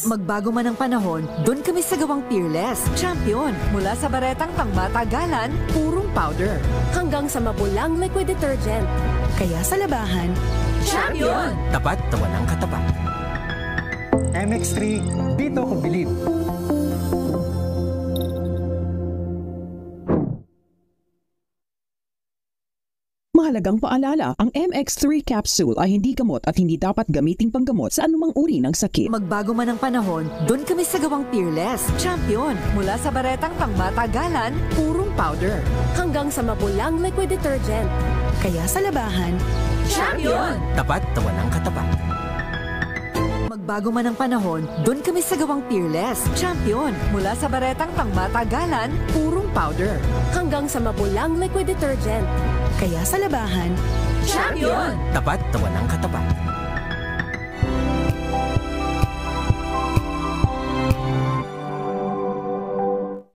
Magbago man ang panahon, doon kami sa gawang Peerless. Champion, mula sa baretang pangmatagalan, purong powder. Hanggang sa mabulang liquid detergent. Kaya sa labahan, Champion! Tapat na walang katapat. MX3, dito ko believe. Mahalagang paalala, ang MX3 capsule ay hindi gamot at hindi dapat gamiting panggamot sa anumang uri ng sakit. Magbago man ang panahon, doon kami sa gawang Peerless. Champion, mula sa baretang pangmatagalan, purong powder. Hanggang sa mabulang liquid detergent. kaya sa labahan, Champion! Tapat na walang katapat. Magbago man ang panahon, doon kami sa gawang Peerless. Champion, mula sa baretang pangmatagalan, purong powder. Hanggang sa mabulang liquid detergent. kaya sa labahan, Champion! Tapat na walang katapat.